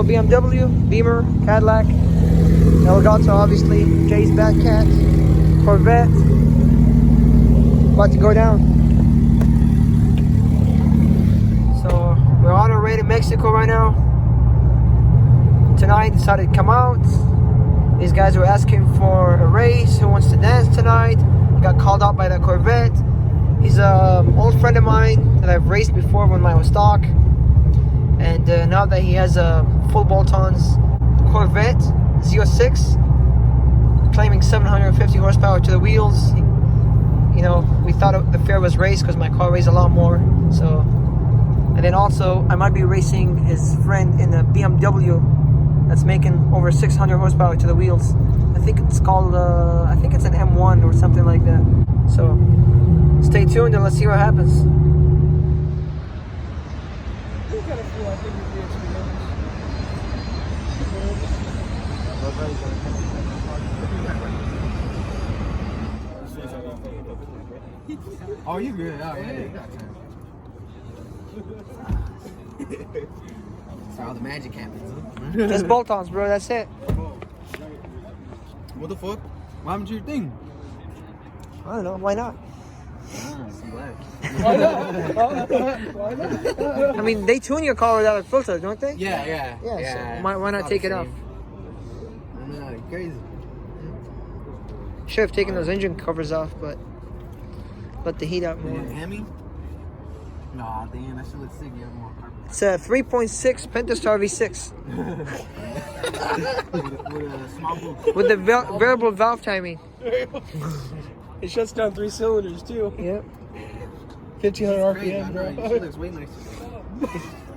BMW, Beamer, Cadillac, HELLGATO obviously, Jay's Batcat, Corvette. About to go down. So we're on our way to Mexico right now. Tonight decided to come out. These guys were asking for a race. Who wants to dance tonight? Got called out by the Corvette. He's an old friend of mine that I've raced before when I was stock. And now that he has a full bolt-ons Corvette Z06, claiming 750 horsepower to the wheels. You know, we thought the fair was raced because my car weighs a lot more. So, and then also I might be racing his friend in a BMW that's making over 600 horsepower to the wheels. I think it's called, I think it's an M1 or something like that. So, stay tuned and let's see what happens. Oh, you good? Oh, yeah. That's how the magic happens, huh? Just bolt-ons, bro. That's it. What the fuck? What happened to your thing? I don't know. Why not? Why not? I mean, they tune your car without a filter, don't they? Yeah. So why not take it off? No, crazy. Should have taken those engine covers off, but let the heat out more. Hemi? Nah, damn, that shit looks sick. You have more carpet. It's a 3.6 Pentastar V6 with a small boot. with the variable valve timing. It shuts down 3 cylinders too. Yep. 1500 Crazy, RPM, bro. That shit looks way nicer.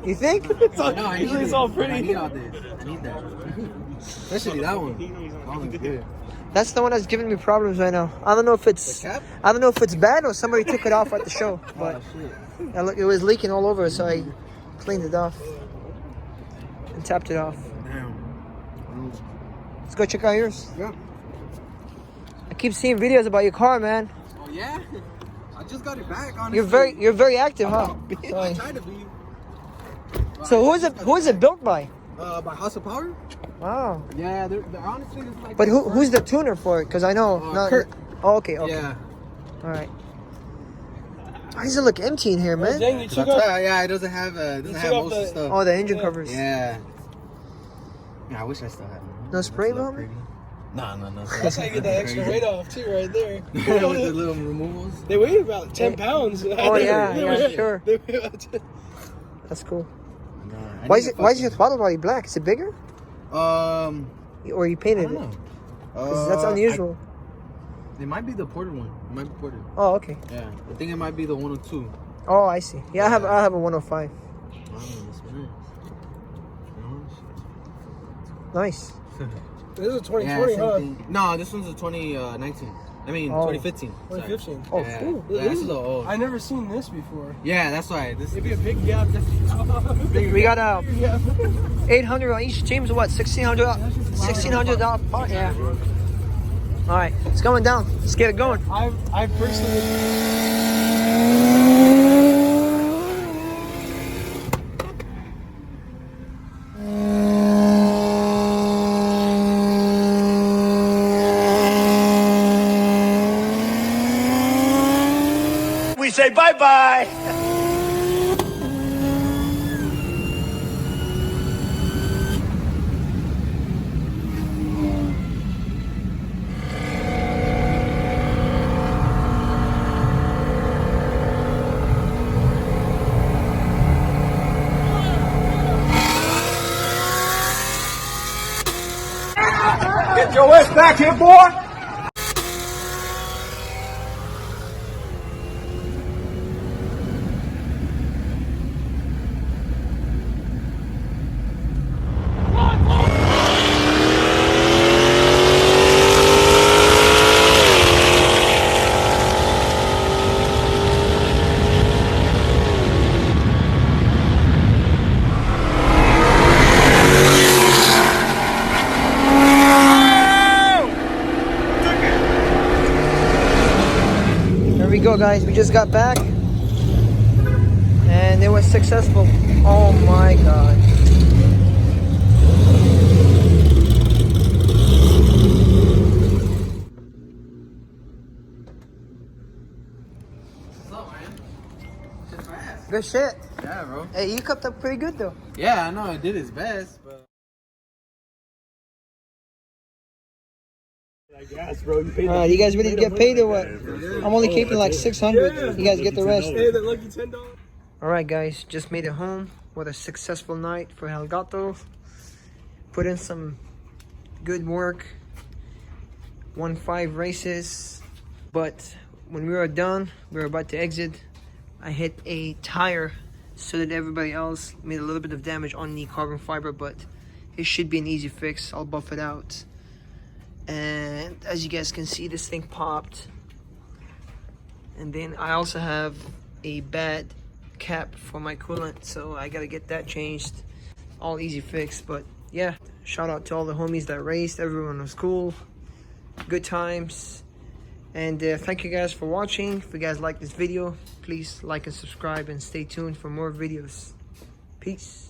You think? Usually it's all pretty. I need all this. I need that. Especially that one. That looks good. That's the one that's giving me problems right now. I don't know if it's The cap? I don't know if it's bad or somebody took it off at the show, but Oh, shit. it was leaking all over, so I cleaned it off and tapped it off. Damn. Let's go check out yours. Yeah. I keep seeing videos about your car, man. Oh, yeah? I just got it back, honestly. You're very active, huh? I tried to be. So who is it built by? By House of Power? Wow. Yeah, they're honestly it's like. But who's the tuner for it? Because I know. Kurt. Oh, okay. Yeah. All right. Why does it look empty in here, man? Dang, you took off. Yeah, it doesn't have most of the stuff. Oh, the engine covers. Yeah. Yeah, I wish I still had one. No spray, That's a little bro? pretty. No. That's how you get that extra weight off too, right there. With the little removals. They weigh about 10 pounds. Oh yeah, sure. They weigh about 10. That's cool. No, Why is your throttle body black? Is it bigger? Or Or you I painted don't it? know. 'Cause that's unusual. It might be the ported one. It might be ported. Oh, okay. Yeah, I think it might be the 102. Oh, I see. Yeah, I have a 105. Wow, that's Nice. This is a 2020, yeah, huh? same thing. No, this one's a 2019. I mean, 2015. Sorry. 2015. Oh, Yeah. cool. Yeah, that's a little old. I never seen this before. Yeah, that's why. This It'd be a big gap. We got 800 on each team. So what? $1,600 part. Yeah. All right, it's going down. Let's get it going. I personally. We say bye-bye. Get your ass back here, boy. There we go, guys. We just got back, and it was successful. Oh my god. Good shit. Yeah, bro. Hey, you kept up pretty good though. Yeah, I know it did its best, but. Yes, bro. You paid Alright, you guys ready to get paid or what? I'm only keeping like 600. You guys get the rest. Hey, that lucky $10. Alright guys, just made it home. What a successful night for HELLGATO. Put in some good work. Won 5 races. But when we were done, we were about to exit. I hit a tire, so did everybody else. Made a little bit of damage on the carbon fiber, but it should be an easy fix. I'll buff it out. And as you guys can see, this thing popped. And then I also have a bad cap for my coolant, so I gotta get that changed. All easy fix, but yeah, shout out to all the homies that raced. Everyone was cool, good times. And thank you guys for watching. If you guys like this video, please like and subscribe and stay tuned for more videos. Peace.